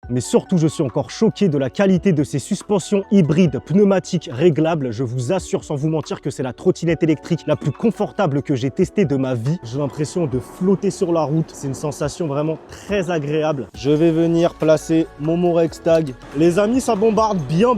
mais surtout je suis encore choqué de la qualité de ces suspensions hybrides pneumatiques réglables. Je vous assure sans vous mentir que c'est la trottinette électrique la plus confortable que j'ai testée de ma vie. J'ai l'impression de flotter sur la route. C'est une sensation vraiment très agréable. Je vais venir placer mon Morex Tag. Les amis, ça bombarde bien.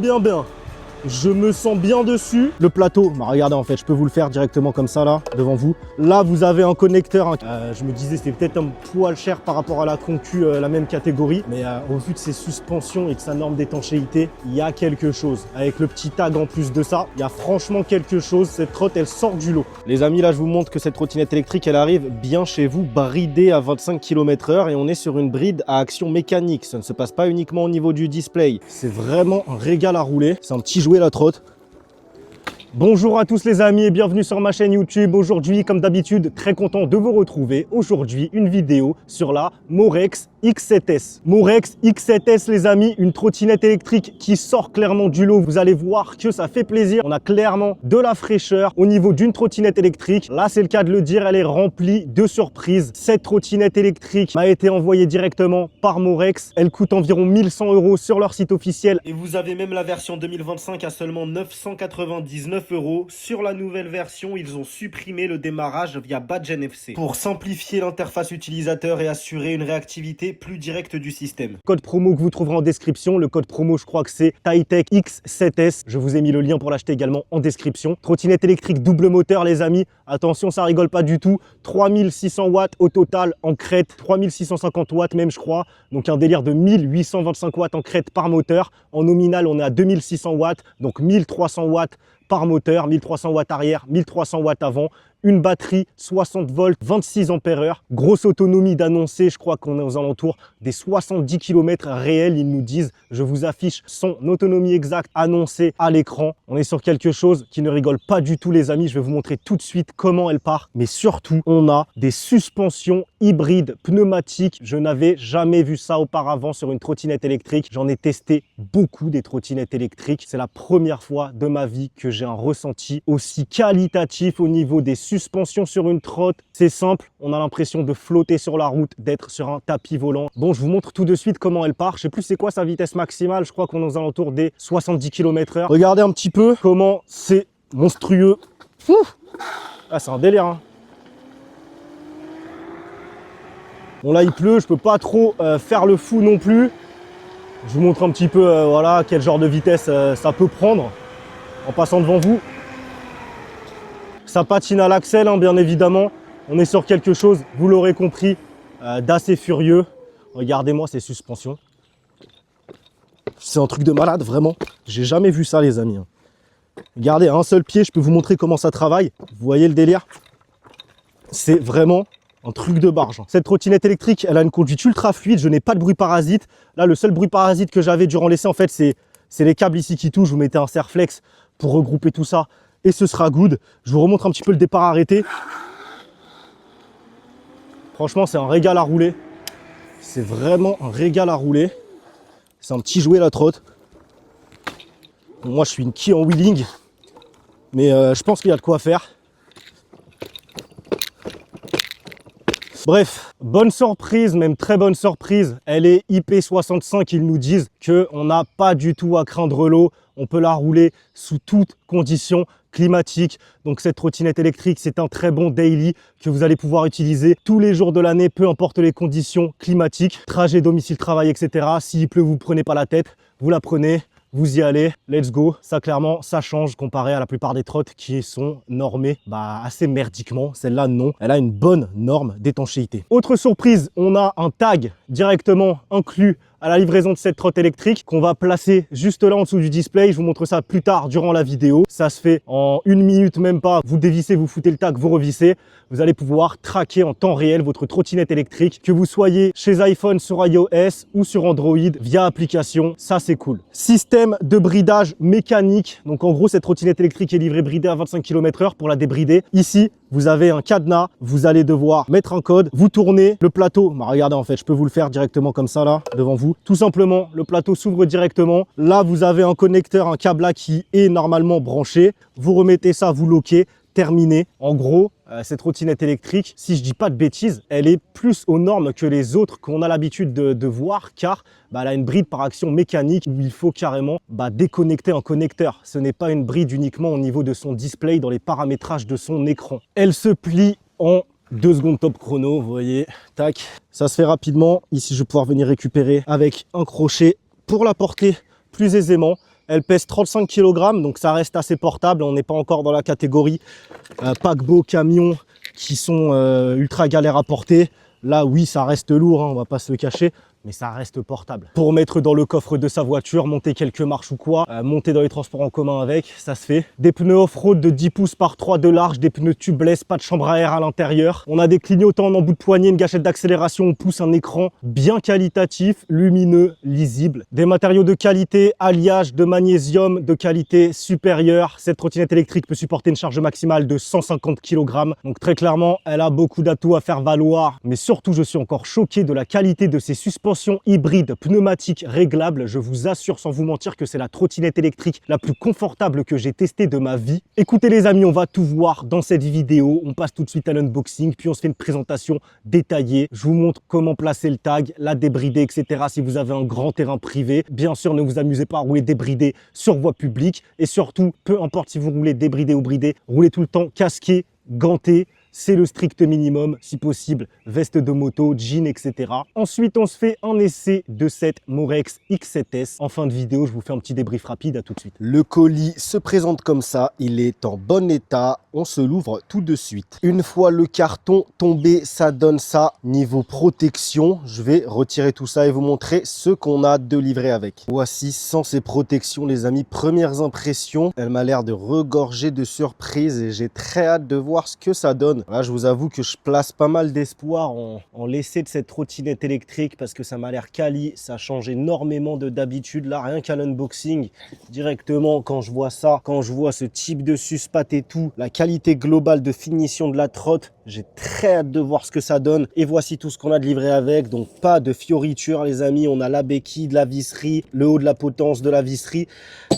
Je me sens bien dessus. Le plateau, bah regardez en fait, je peux vous le faire directement comme ça là, devant vous. Là, vous avez un connecteur. Je me disais c'était peut-être un poil cher par rapport à la concu, la même catégorie. Mais au vu de ses suspensions et de sa norme d'étanchéité, il y a quelque chose. Avec le petit tag en plus de ça, il y a franchement quelque chose. Cette trotte, elle sort du lot. Les amis, là, je vous montre que cette trottinette électrique, elle arrive bien chez vous, bridée à 25 km/h. Et on est sur une bride à action mécanique. Ça ne se passe pas uniquement au niveau du display. C'est vraiment un régal à rouler. C'est un petit jouet la trotte. Bonjour à tous les amis et bienvenue sur ma chaîne YouTube. Aujourd'hui, comme d'habitude, très content de vous retrouver. Aujourd'hui, une vidéo sur la Morex X7S. Morex X7S les amis, une trottinette électrique qui sort clairement du lot. Vous allez voir que ça fait plaisir. On a clairement de la fraîcheur au niveau d'une trottinette électrique. Là, c'est le cas de le dire, elle est remplie de surprises. Cette trottinette électrique m'a été envoyée directement par Morex. Elle coûte environ 1100 € sur leur site officiel. Et vous avez même la version 2025 à seulement 999 €. Sur la nouvelle version, ils ont supprimé le démarrage via badge NFC pour simplifier l'interface utilisateur et assurer une réactivité plus directe du système. Code promo que vous trouverez en description. Le code promo, je crois que c'est TAITECH X7S. Je vous ai mis le lien pour l'acheter également en description. Trottinette électrique double moteur, les amis. Attention, ça rigole pas du tout. 3600 watts au total en crête. 3650 watts même, je crois. Donc un délire de 1825 watts en crête par moteur. En nominal, on est à 2600 watts. Donc 1300 watts par moteur, 1300 watts arrière, 1300 watts avant, une batterie 60 volts, 26 ampères-heure, grosse autonomie d'annoncer, je crois qu'on est aux alentours des 70 km réels, ils nous disent, je vous affiche son autonomie exacte annoncée à l'écran. On est sur quelque chose qui ne rigole pas du tout les amis, je vais vous montrer tout de suite comment elle part, mais surtout, on a des suspensions hybrides pneumatiques. Je n'avais jamais vu ça auparavant sur une trottinette électrique. J'en ai testé beaucoup des trottinettes électriques. C'est la première fois de ma vie que j'ai un ressenti aussi qualitatif au niveau des suspensions sur une trotte. C'est simple, on a l'impression de flotter sur la route, d'être sur un tapis volant. Bon, je vous montre tout de suite comment elle part. Je sais plus c'est quoi sa vitesse maximale. Je crois qu'on est aux alentours des 70 km/h. Regardez un petit peu comment c'est monstrueux. Ouf, ah, c'est un délire, hein. Bon là il pleut, je peux pas trop faire le fou non plus. Je vous montre un petit peu voilà, quel genre de vitesse ça peut prendre en passant devant vous. Ça patine à l'axel hein, bien évidemment. On est sur quelque chose, vous l'aurez compris, d'assez furieux. Regardez-moi ces suspensions. C'est un truc de malade vraiment. J'ai jamais vu ça les amis. Regardez, un seul pied, je peux vous montrer comment ça travaille. Vous voyez le délire? C'est vraiment un truc de barge. Cette trottinette électrique, elle a une conduite ultra fluide. Je n'ai pas de bruit parasite. Là, le seul bruit parasite que j'avais durant l'essai, en fait, c'est les câbles ici qui touchent. Vous mettez un serre-flex pour regrouper tout ça et ce sera good. Je vous remontre un petit peu le départ arrêté. Franchement, c'est un régal à rouler. C'est vraiment un régal à rouler. C'est un petit jouet la trotte. Moi, je suis une quille en wheeling, mais je pense qu'il y a de quoi faire. Bref, bonne surprise, même très bonne surprise. Elle est IP65, ils nous disent qu'on n'a pas du tout à craindre l'eau. On peut la rouler sous toutes conditions climatiques. Donc cette trottinette électrique, c'est un très bon daily que vous allez pouvoir utiliser tous les jours de l'année, peu importe les conditions climatiques. Trajet, domicile, travail, etc. S'il pleut, vous ne prenez pas la tête, vous la prenez. Vous y allez, let's go. Ça clairement, ça change comparé à la plupart des trottes qui sont normées assez merdiquement. Celle-là, non. Elle a une bonne norme d'étanchéité. Autre surprise, on a un tag directement inclus à la livraison de cette trotte électrique qu'on va placer juste là en dessous du display. Je vous montre ça plus tard durant la vidéo. Ça se fait en 1 minute, même pas. Vous dévissez, vous foutez le tag, vous revissez. Vous allez pouvoir traquer en temps réel votre trottinette électrique, que vous soyez chez iPhone, sur iOS ou sur Android via application. Ça, c'est cool. Système de bridage mécanique. Donc en gros, cette trottinette électrique est livrée bridée à 25 km/h pour la débrider. Ici, vous avez un cadenas, vous allez devoir mettre un code, vous tournez le plateau. Bah, regardez, en fait, je peux vous le faire directement comme ça, là, devant vous. Tout simplement, le plateau s'ouvre directement. Là, vous avez un connecteur, un câble là qui est normalement branché. Vous remettez ça, vous loquez. terminé. En gros, cette trottinette électrique, si je dis pas de bêtises, elle est plus aux normes que les autres qu'on a l'habitude de voir, car elle a une bride par action mécanique où il faut carrément déconnecter un connecteur. Ce n'est pas une bride uniquement au niveau de son display, dans les paramétrages de son écran. Elle se plie en 2 secondes top chrono, vous voyez, tac. Ça se fait rapidement. Ici, je vais pouvoir venir récupérer avec un crochet pour la porter plus aisément. Elle pèse 35 kg, donc ça reste assez portable. On n'est pas encore dans la catégorie paquebot, camion qui sont ultra galères à porter. Là, oui, ça reste lourd, hein, on va pas se le cacher, mais ça reste portable. Pour mettre dans le coffre de sa voiture, monter quelques marches ou quoi, monter dans les transports en commun avec, ça se fait. Des pneus off-road de 10 pouces par 3 de large, des pneus tubeless, pas de chambre à air à l'intérieur. On a des clignotants en embout de poignet, une gâchette d'accélération, on pousse un écran bien qualitatif, lumineux, lisible. Des matériaux de qualité, alliage de magnésium de qualité supérieure. Cette trottinette électrique peut supporter une charge maximale de 150 kg. Donc très clairement, elle a beaucoup d'atouts à faire valoir. Mais surtout, je suis encore choqué de la qualité de ses suspensions hybride pneumatique réglable. Je vous assure sans vous mentir que c'est la trottinette électrique la plus confortable que j'ai testée de ma vie. Écoutez les amis, on va tout voir dans cette vidéo. On passe tout de suite à l'unboxing, puis on se fait une présentation détaillée. Je vous montre comment placer le tag, la débrider, etc. Si vous avez un grand terrain privé, bien sûr, ne vous amusez pas à rouler débridé sur voie publique. Et surtout, peu importe si vous roulez débridé ou bridé, roulez tout le temps casqué, ganté. C'est le strict minimum, si possible, veste de moto, jean, etc. Ensuite, on se fait un essai de cette Morex X7S. En fin de vidéo, je vous fais un petit débrief rapide, à tout de suite. Le colis se présente comme ça, il est en bon état, on se l'ouvre tout de suite. Une fois le carton tombé, ça donne ça. Niveau protection, je vais retirer tout ça et vous montrer ce qu'on a de livré avec. Voici sans ces protections, les amis, premières impressions. Elle m'a l'air de regorger de surprises et j'ai très hâte de voir ce que ça donne. Là, je vous avoue que je place pas mal d'espoir en l'essai de cette trottinette électrique parce que ça m'a l'air quali, ça change énormément de d'habitude. Là, rien qu'à l'unboxing, directement, quand je vois ça, quand je vois ce type de suspat et tout, la qualité globale de finition de la trotte, j'ai très hâte de voir ce que ça donne. Et voici tout ce qu'on a de livré avec. Donc, pas de fioritures, les amis. On a la béquille, de la visserie, le haut de la potence de la visserie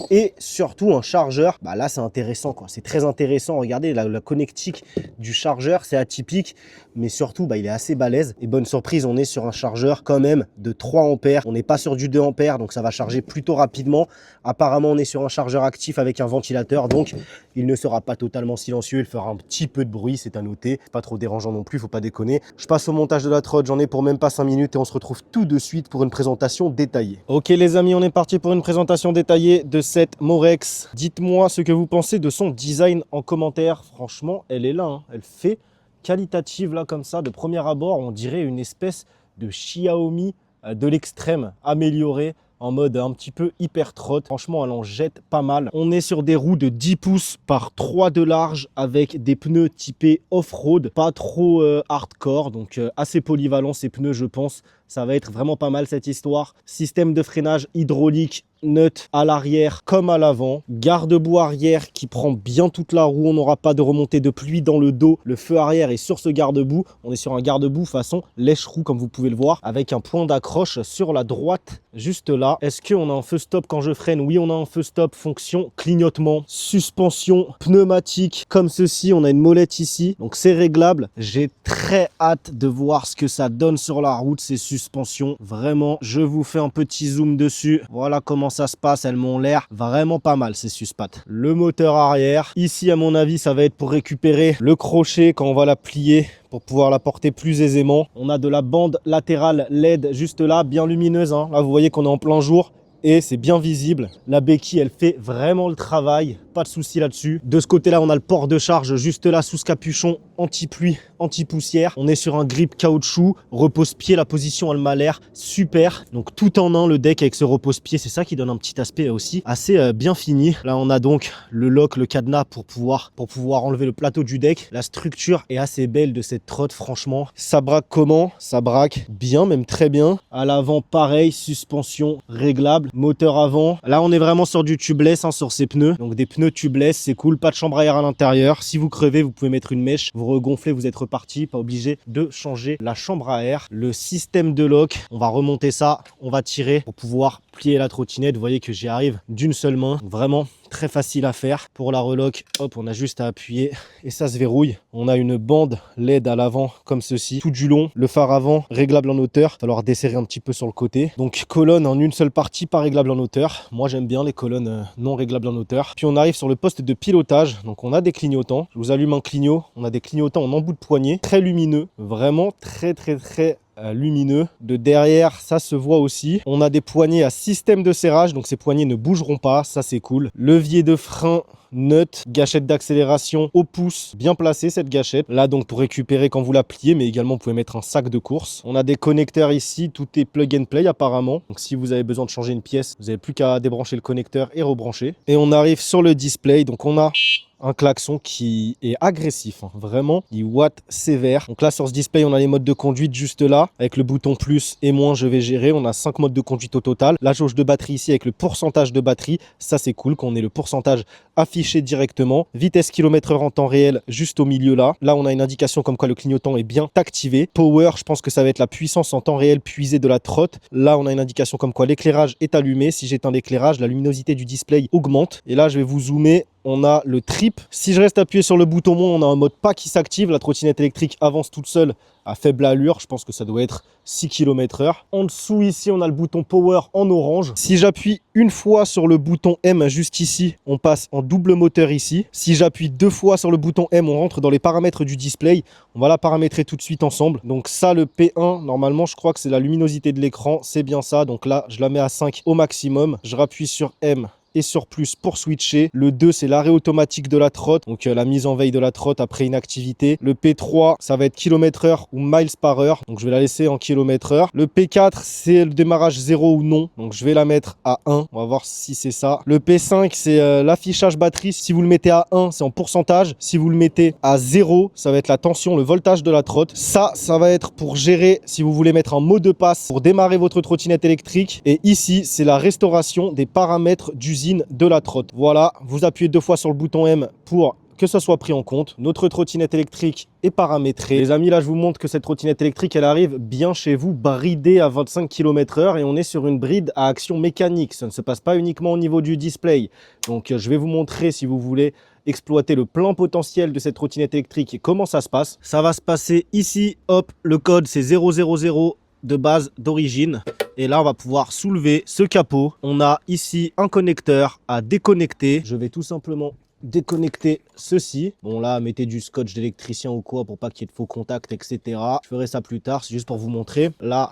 et surtout un chargeur. Là, c'est intéressant, quoi. C'est très intéressant. Regardez, la connectique du chargeur, c'est atypique, mais surtout, il est assez balèze. Et bonne surprise, on est sur un chargeur quand même de 3 ampères. On n'est pas sur du 2 ampères, donc ça va charger plutôt rapidement. Apparemment, on est sur un chargeur actif avec un ventilateur, donc il ne sera pas totalement silencieux. Il fera un petit peu de bruit, c'est à noter. Pas trop dérangeant non plus, faut pas déconner. Je passe au montage de la trotte, j'en ai pour même pas 5 minutes et on se retrouve tout de suite pour une présentation détaillée. Ok les amis, on est parti pour une présentation détaillée de cette Morex. Dites-moi ce que vous pensez de son design en commentaire. Franchement, elle est là, hein. Elle fait qualitative là comme ça. De premier abord, on dirait une espèce de Xiaomi de l'extrême améliorée, en mode un petit peu hyper trotte. Franchement, elle en jette pas mal. On est sur des roues de 10 pouces par 3 de large avec des pneus typés off-road, pas trop hardcore, donc assez polyvalent ces pneus, je pense. Ça va être vraiment pas mal cette histoire. Système de freinage hydraulique nut à l'arrière comme à l'avant. Garde-boue arrière qui prend bien toute la roue. On n'aura pas de remontée de pluie dans le dos. Le feu arrière est sur ce garde-boue. On est sur un garde-boue façon lèche-roue comme vous pouvez le voir, avec un point d'accroche sur la droite juste là. Est-ce qu'on a un feu stop quand je freine? Oui, on a un feu stop. Fonction clignotement. Suspension pneumatique comme ceci. On a une molette ici, donc c'est réglable. J'ai très hâte de voir ce que ça donne sur la route, ces suspensions. Vraiment, je vous fais un petit zoom dessus. Voilà comment ça se passe. Elles m'ont l'air vraiment pas mal, ces suspats. Le moteur arrière. Ici, à mon avis, ça va être pour récupérer le crochet quand on va la plier, pour pouvoir la porter plus aisément. On a de la bande latérale LED juste là, bien lumineuse, hein. Là, vous voyez qu'on est en plein jour et c'est bien visible. La béquille, elle fait vraiment le travail. Pas de souci là-dessus. De ce côté-là, on a le port de charge juste là sous ce capuchon anti-pluie, anti-poussière. On est sur un grip caoutchouc. Repose-pied, la position, elle m'a l'air super. Donc tout en un, le deck avec ce repose-pied, c'est ça qui donne un petit aspect aussi assez bien fini. Là, on a donc le lock, le cadenas pour pouvoir enlever le plateau du deck. La structure est assez belle de cette trotte, franchement. Ça braque comment? Ça braque bien, même très bien. À l'avant, pareil, suspension réglable. Moteur avant. Là, on est vraiment sur du tubeless, hein, sur ces pneus. Donc des pneus tubeless, c'est cool. Pas de chambre à air à l'intérieur. Si vous crevez, vous pouvez mettre une mèche. Vous regonflez, vous êtes reparti. Pas obligé de changer la chambre à air. Le système de lock, on va remonter ça. On va tirer pour pouvoir plier la trottinette. Vous voyez que j'y arrive d'une seule main. Vraiment très facile à faire. Pour la relock, hop, on a juste à appuyer et ça se verrouille. On a une bande LED à l'avant comme ceci, tout du long. Le phare avant réglable en hauteur. Il va falloir desserrer un petit peu sur le côté. Donc colonne en une seule partie, pas réglable en hauteur. Moi j'aime bien les colonnes non réglables en hauteur. Puis on arrive sur le poste de pilotage. Donc on a des clignotants. Je vous allume un clignot. On a des clignotants en embout de poignet, très lumineux, vraiment très lumineux. De derrière, ça se voit aussi. On a des poignées à système de serrage, donc ces poignées ne bougeront pas, ça c'est cool. Levier de frein nut, gâchette d'accélération au pouce, bien placée cette gâchette. Là donc pour récupérer quand vous la pliez, mais également vous pouvez mettre un sac de course. On a des connecteurs ici, tout est plug and play apparemment. Donc si vous avez besoin de changer une pièce, vous n'avez plus qu'à débrancher le connecteur et rebrancher. Et on arrive sur le display, donc on a un klaxon qui est agressif, hein. Vraiment, il watt sévère. Donc là, sur ce display, on a les modes de conduite juste là. Avec le bouton plus et moins, je vais gérer. On a 5 modes de conduite au total. La jauge de batterie ici avec le pourcentage de batterie. Ça, c'est cool qu'on ait le pourcentage affiché directement. Vitesse km/h en temps réel juste au milieu là. Là, on a une indication comme quoi le clignotant est bien activé. Power, je pense que ça va être la puissance en temps réel puisée de la trotte. Là, on a une indication comme quoi l'éclairage est allumé. Si j'éteins l'éclairage, la luminosité du display augmente. Et là, je vais vous zoomer. On a le trip. Si je reste appuyé sur le bouton moins, on a un mode pas qui s'active. La trottinette électrique avance toute seule à faible allure. Je pense que ça doit être 6 km/h. En dessous, ici, on a le bouton power en orange. Si j'appuie une fois sur le bouton M juste ici, on passe en double moteur ici. Si j'appuie 2 fois sur le bouton M, on rentre dans les paramètres du display. On va la paramétrer tout de suite ensemble. Donc ça, le P1, normalement, je crois que c'est la luminosité de l'écran. C'est bien ça. Donc là, je la mets à 5 au maximum. Je rappuie sur M et sur plus pour switcher. Le 2, c'est l'arrêt automatique de la trotte, donc la mise en veille de la trotte après une activité. Le P3, ça va être km/h ou miles par heure, donc je vais la laisser en km/h. Le P4, c'est le démarrage 0 ou non, donc je vais la mettre à 1. On va voir si c'est ça. Le P5, c'est l'affichage batterie. Si vous le mettez à 1, c'est en pourcentage. Si vous le mettez à 0, ça va être la tension, le voltage de la trotte. Ça va être pour gérer si vous voulez mettre un mot de passe pour démarrer votre trottinette électrique. Et ici, c'est la restauration des paramètres d'usine de la trotte. Voilà, vous appuyez 2 fois sur le bouton M pour que ça soit pris en compte. Notre trottinette électrique est paramétrée. Les amis, là, je vous montre que cette trottinette électrique, elle arrive bien chez vous, bridée à 25 km/h et on est sur une bride à action mécanique. Ça ne se passe pas uniquement au niveau du display. Donc, je vais vous montrer si vous voulez exploiter le plein potentiel de cette trottinette électrique et comment ça se passe. Ça va se passer ici, hop, le code c'est 000 de base d'origine. Et là, on va pouvoir soulever ce capot. On a ici un connecteur à déconnecter. Je vais tout simplement déconnecter ceci. Bon, là, mettez du scotch d'électricien ou quoi pour pas qu'il y ait de faux contacts, etc. Je ferai ça plus tard. C'est juste pour vous montrer. Là,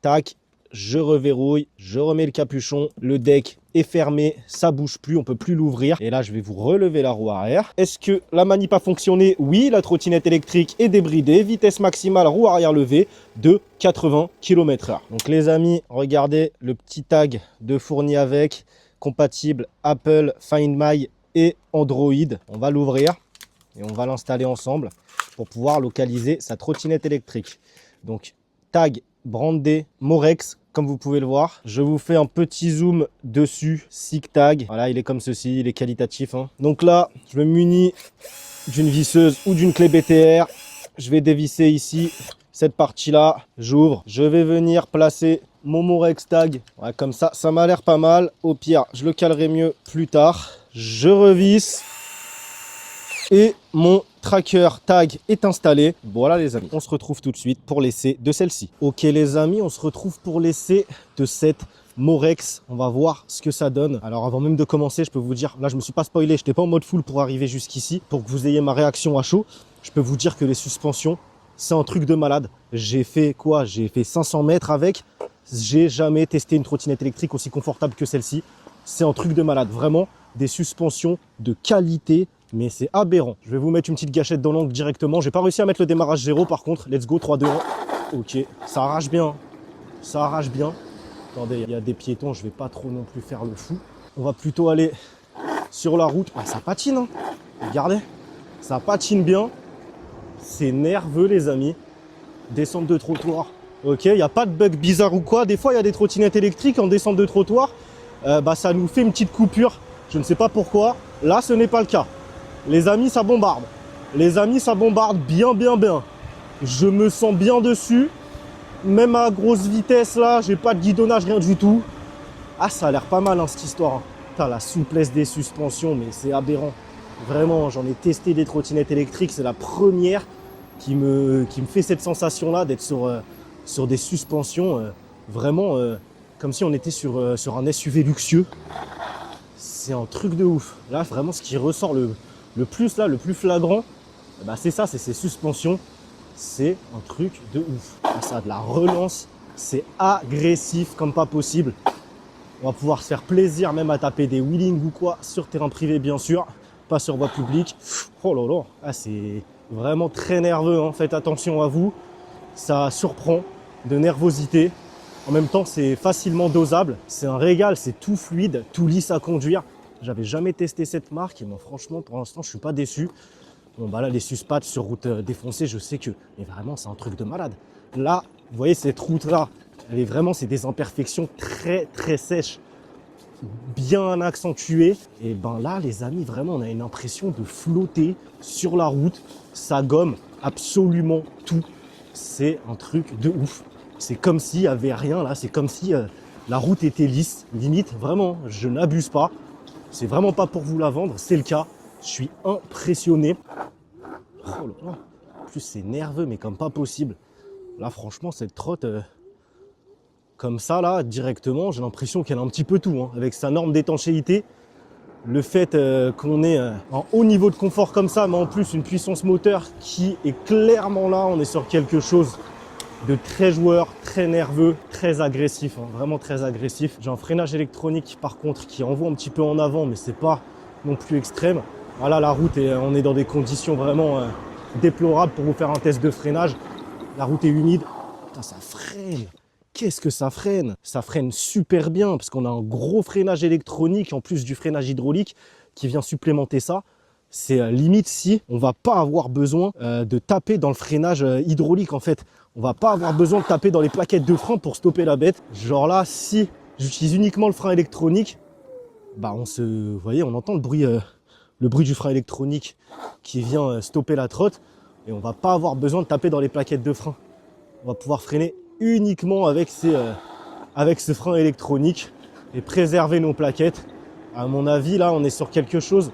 tac, je reverrouille, je remets le capuchon. Le deck est fermé, ça bouge plus, on peut plus l'ouvrir. Et là, je vais vous relever la roue arrière. Est-ce que la manip a fonctionné? Oui, la trottinette électrique est débridée. Vitesse maximale, roue arrière levée de 80 km/h. Donc les amis, regardez le petit tag de fourni avec, compatible Apple, Find My et Android. On va l'ouvrir et on va l'installer ensemble pour pouvoir localiser sa trottinette électrique. Donc tag brandé Morex, comme vous pouvez le voir. Je vous fais un petit zoom dessus, SIG tag. Voilà, il est comme ceci, il est qualitatif, hein. Donc là, je me munis d'une visseuse ou d'une clé BTR. Je vais dévisser ici cette partie-là. J'ouvre. Je vais venir placer mon Morex tag. Ouais, comme ça, ça m'a l'air pas mal. Au pire, je le calerai mieux plus tard. Je revisse. Et mon tracker tag est installé. Voilà les amis, on se retrouve tout de suite pour l'essai de celle-ci. Ok les amis, on se retrouve pour l'essai de cette Morex. On va voir ce que ça donne. Alors avant même de commencer, je peux vous dire, là je me suis pas spoilé, je n'étais pas en mode full pour arriver jusqu'ici. Pour que vous ayez ma réaction à chaud, je peux vous dire que les suspensions, c'est un truc de malade. J'ai fait quoi? J'ai fait 500 mètres avec. J'ai jamais testé une trottinette électrique aussi confortable que celle-ci. C'est un truc de malade, vraiment des suspensions de qualité. Mais c'est aberrant. Je vais vous mettre une petite gâchette dans l'angle directement. J'ai pas réussi à mettre le démarrage 0 par contre. Let's go, 3, 2, 1. Ok, ça arrache bien. Ça arrache bien. Attendez, il y a des piétons, je vais pas trop non plus faire le fou. On va plutôt aller sur la route. Ah, ça patine, hein. Regardez, ça patine bien. C'est nerveux les amis. Descente de trottoir. Ok, il n'y a pas de bug bizarre ou quoi. Des fois, il y a des trottinettes électriques en descente de trottoir. Ça nous fait une petite coupure. Je ne sais pas pourquoi. Là, ce n'est pas le cas. Les amis, ça bombarde. Les amis, ça bombarde bien, bien, bien. Je me sens bien dessus. Même à grosse vitesse, là, j'ai pas de guidonnage, rien du tout. Ah, ça a l'air pas mal, hein, cette histoire. Hein. Putain, la souplesse des suspensions, mais c'est aberrant. Vraiment, j'en ai testé des trottinettes électriques. C'est la première qui me fait cette sensation-là d'être sur des suspensions vraiment comme si on était sur un SUV luxueux. C'est un truc de ouf. Là, vraiment, ce qui ressort le plus, là, le plus flagrant, bah, c'est ça, c'est ces suspensions. C'est un truc de ouf. Ça a de la relance. C'est agressif comme pas possible. On va pouvoir se faire plaisir même à taper des wheelings ou quoi sur terrain privé, bien sûr. Pas sur voie publique. Oh là là, ah, c'est vraiment très nerveux. Hein. Faites attention à vous. Ça surprend de nervosité. En même temps, c'est facilement dosable. C'est un régal, c'est tout fluide, tout lisse à conduire. J'avais jamais testé cette marque et moi, franchement, pour l'instant, je suis pas déçu. Bon, bah là, les suspads sur route défoncée, je sais que, mais vraiment, c'est un truc de malade. Là, vous voyez cette route-là, elle est vraiment, c'est des imperfections très, très sèches, bien accentuées. Et ben là, les amis, vraiment, on a une impression de flotter sur la route. Ça gomme absolument tout. C'est un truc de ouf. C'est comme s'il n'y avait rien là, c'est comme si la route était lisse, limite, vraiment, je n'abuse pas. C'est vraiment pas pour vous la vendre, c'est le cas. Je suis impressionné. Oh là là. En plus, c'est nerveux, mais comme pas possible. Là, franchement, cette trotte, comme ça, là, directement, j'ai l'impression qu'elle a un petit peu tout. Hein, avec sa norme d'étanchéité, le fait qu'on ait un haut niveau de confort comme ça, mais en plus une puissance moteur qui est clairement là, on est sur quelque chose de très joueur, très nerveux, très agressif, hein, vraiment très agressif. J'ai un freinage électronique par contre qui envoie un petit peu en avant, mais c'est pas non plus extrême. Voilà, la route, on est dans des conditions vraiment déplorables pour vous faire un test de freinage. La route est humide. Putain, ça freine. Qu'est-ce que ça freine? Ça freine super bien parce qu'on a un gros freinage électronique en plus du freinage hydraulique qui vient supplémenter ça. C'est limite si on va pas avoir besoin de taper dans le freinage hydraulique en fait. On va pas avoir besoin de taper dans les plaquettes de frein pour stopper la bête. Genre là, si j'utilise uniquement le frein électronique, bah vous voyez, on entend le bruit du frein électronique qui vient stopper la trotte et on va pas avoir besoin de taper dans les plaquettes de frein. On va pouvoir freiner uniquement avec ce frein électronique et préserver nos plaquettes. À mon avis, là, on est sur quelque chose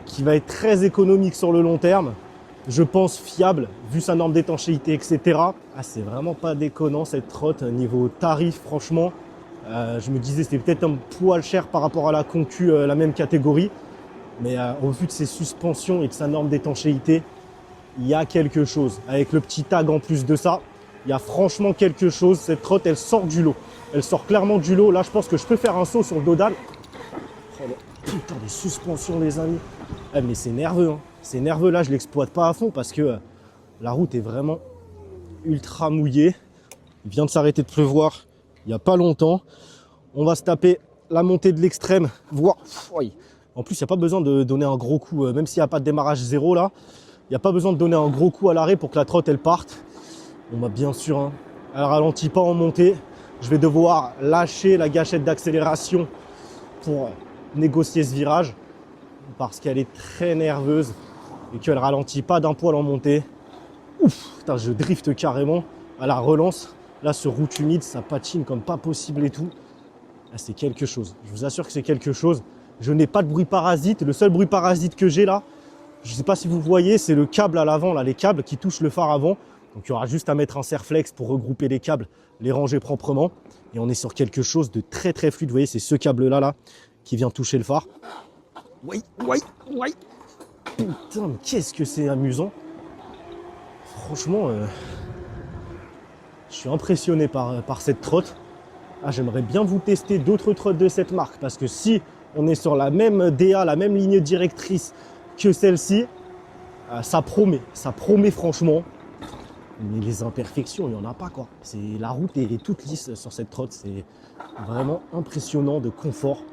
qui va être très économique sur le long terme. Je pense fiable, vu sa norme d'étanchéité, etc. Ah, c'est vraiment pas déconnant cette trotte. Niveau tarif, franchement, je me disais c'était peut-être un poil cher par rapport à la concu, la même catégorie. Mais au vu de ses suspensions et de sa norme d'étanchéité, il y a quelque chose. Avec le petit tag en plus de ça, il y a franchement quelque chose. Cette trotte, elle sort du lot. Elle sort clairement du lot. Là, je pense que je peux faire un saut sur le dos d'âne. Oh, putain, les suspensions, les amis. Ah, mais c'est nerveux, hein. C'est nerveux, là, je l'exploite pas à fond parce que la route est vraiment ultra mouillée. Il vient de s'arrêter de pleuvoir il n'y a pas longtemps. On va se taper la montée de l'extrême, voire... En plus, il n'y a pas besoin de donner un gros coup, même s'il n'y a pas de démarrage zéro là, il n'y a pas besoin de donner un gros coup à l'arrêt pour que la trotte, elle parte. Bon, bah, bien sûr, hein, elle ralentit pas en montée. Je vais devoir lâcher la gâchette d'accélération pour négocier ce virage parce qu'elle est très nerveuse et qu'elle ralentit pas d'un poil en montée. Ouf, putain, je drifte carrément à la relance. Là, sur route humide, ça patine comme pas possible et tout. Là, c'est quelque chose. Je vous assure que c'est quelque chose. Je n'ai pas de bruit parasite. Le seul bruit parasite que j'ai là, je ne sais pas si vous voyez, c'est le câble à l'avant, là, les câbles qui touchent le phare avant. Donc, il y aura juste à mettre un serre-flex pour regrouper les câbles, les ranger proprement. Et on est sur quelque chose de très, très fluide. Vous voyez, c'est ce câble-là là, qui vient toucher le phare. Oui. Putain, mais qu'est-ce que c'est amusant. Franchement, je suis impressionné par cette trotte. Ah, j'aimerais bien vous tester d'autres trottes de cette marque parce que si on est sur la même DA, la même ligne directrice que celle-ci, ça promet franchement. Mais les imperfections, il n'y en a pas quoi. La route est toute lisse sur cette trotte, c'est vraiment impressionnant de confort.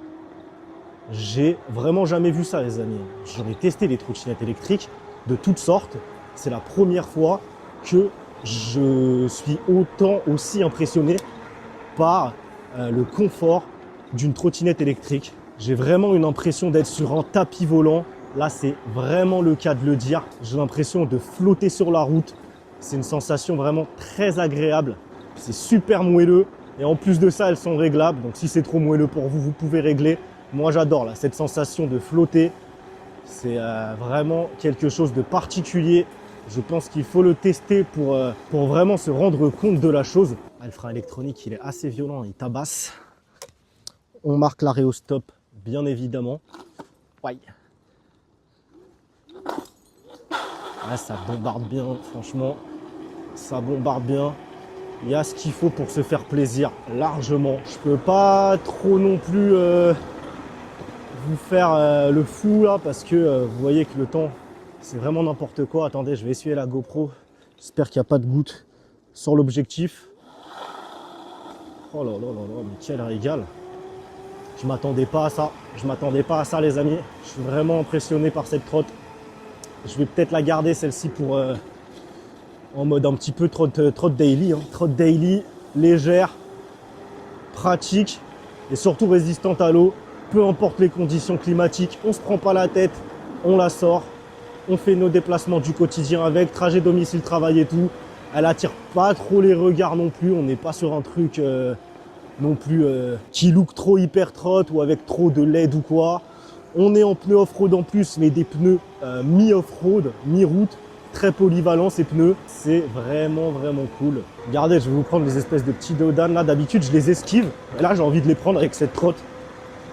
J'ai vraiment jamais vu ça les amis. J'en ai testé des trottinettes électriques de toutes sortes. C'est la première fois que je suis aussi impressionné par le confort d'une trottinette électrique. J'ai vraiment une impression d'être sur un tapis volant. Là, c'est vraiment le cas de le dire. J'ai l'impression de flotter sur la route. C'est une sensation vraiment très agréable. C'est super moelleux. Et en plus de ça, elles sont réglables. Donc si c'est trop moelleux pour vous, vous pouvez régler. Moi, j'adore là, cette sensation de flotter. C'est vraiment quelque chose de particulier. Je pense qu'il faut le tester pour vraiment se rendre compte de la chose. Ah, le frein électronique, il est assez violent, il tabasse. On marque l'arrêt au stop, bien évidemment. Ouais. Ah, ça bombarde bien, franchement. Ça bombarde bien. Il y a ce qu'il faut pour se faire plaisir, largement. Je peux pas trop non plus vous faire le fou là, parce que vous voyez que le temps, c'est vraiment n'importe quoi. Attendez, je vais essuyer la GoPro. J'espère qu'il n'y a pas de gouttes sur l'objectif. Oh là là là là, mais quel régal. Je m'attendais pas à ça. Je m'attendais pas à ça, les amis. Je suis vraiment impressionné par cette trotte. Je vais peut-être la garder, celle-ci, pour en mode un petit peu trotte daily. Hein. Trotte daily, légère, pratique et surtout résistante à l'eau. Peu importe les conditions climatiques, on se prend pas la tête, on la sort. On fait nos déplacements du quotidien avec, trajet domicile, travail et tout. Elle attire pas trop les regards non plus. On n'est pas sur un truc non plus qui look trop hyper trotte ou avec trop de LED ou quoi. On est en pneus off-road en plus, mais des pneus mi-off-road, mi-route. Très polyvalents ces pneus. C'est vraiment cool. Regardez, je vais vous prendre les espèces de petits dodanes là. D'habitude, je les esquive. Et là, j'ai envie de les prendre avec cette trotte.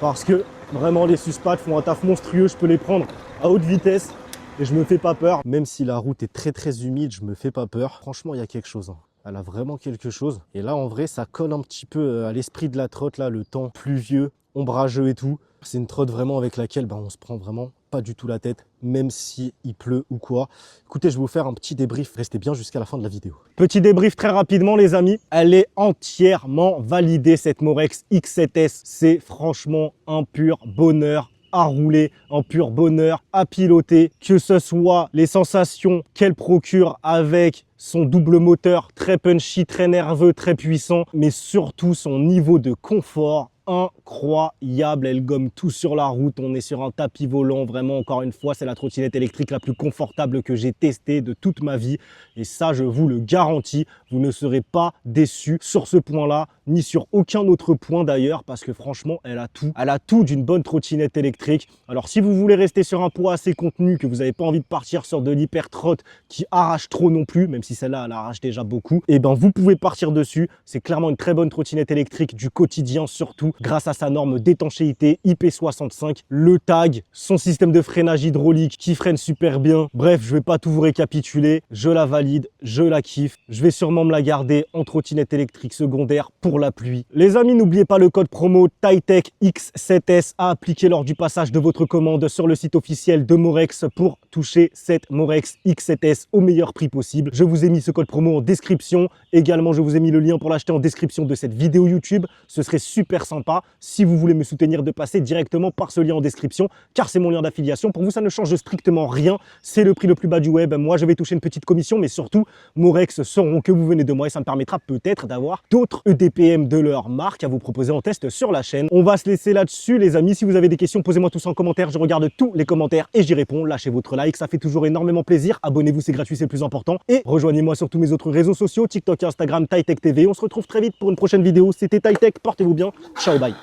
Parce que vraiment, les Suspat font un taf monstrueux. Je peux les prendre à haute vitesse. Et je me fais pas peur. Même si la route est très humide, je me fais pas peur. Franchement, il y a quelque chose. Hein. Elle a vraiment quelque chose. Et là, en vrai, ça colle un petit peu à l'esprit de la trotte, là, le temps pluvieux, ombrageux et tout. C'est une trotte vraiment avec laquelle on se prend vraiment pas du tout la tête, même si il pleut ou quoi. Écoutez, je vais vous faire un petit débrief. Restez bien jusqu'à la fin de la vidéo. Petit débrief très rapidement, les amis. Elle est entièrement validée, cette Morex X7S. C'est franchement un pur bonheur à rouler, un pur bonheur à piloter, que ce soit les sensations qu'elle procure avec son double moteur très punchy, très nerveux, très puissant, mais surtout son niveau de confort incroyable. Elle gomme tout sur la route. On est sur un tapis volant. Vraiment, encore une fois, c'est la trottinette électrique la plus confortable que j'ai testée de toute ma vie. Et ça, je vous le garantis, vous ne serez pas déçus sur ce point-là, ni sur aucun autre point d'ailleurs, parce que franchement, elle a tout. Elle a tout d'une bonne trottinette électrique. Alors, si vous voulez rester sur un poids assez contenu, que vous n'avez pas envie de partir sur de l'hyper-trotte qui arrache trop non plus, même si celle-là, elle arrache déjà beaucoup, et vous pouvez partir dessus. C'est clairement une très bonne trottinette électrique du quotidien, surtout grâce à sa norme d'étanchéité IP65, le tag, son système de freinage hydraulique qui freine super bien. Bref, je vais pas tout vous récapituler. Je la valide, je la kiffe. Je vais sûrement me la garder en trottinette électrique secondaire pour la pluie. Les amis, n'oubliez pas le code promo TAITECH X7S à appliquer lors du passage de votre commande sur le site officiel de Morex pour toucher cette Morex X7S au meilleur prix possible. Je vous ai mis ce code promo en description. Également, je vous ai mis le lien pour l'acheter en description de cette vidéo YouTube. Ce serait super sympa si vous voulez me soutenir de passer directement par ce lien en description, car c'est mon lien d'affiliation. Pour vous, ça ne change strictement rien. C'est le prix le plus bas du web. Moi, je vais toucher une petite commission, mais surtout, Morex sauront que vous venez de moi et ça me permettra peut-être d'avoir d'autres EDPM de leur marque à vous proposer en test sur la chaîne. On va se laisser là-dessus, les amis. Si vous avez des questions, posez-moi tout ça en commentaire. Je regarde tous les commentaires et j'y réponds. Lâchez votre like, ça fait toujours énormément plaisir. Abonnez-vous, c'est gratuit, c'est le plus important. Et rejoignez-moi sur tous mes autres réseaux sociaux, TikTok et Instagram, TAITECH TV. On se retrouve très vite pour une prochaine vidéo. C'était TAITECH, portez-vous bien. Ciao, bye.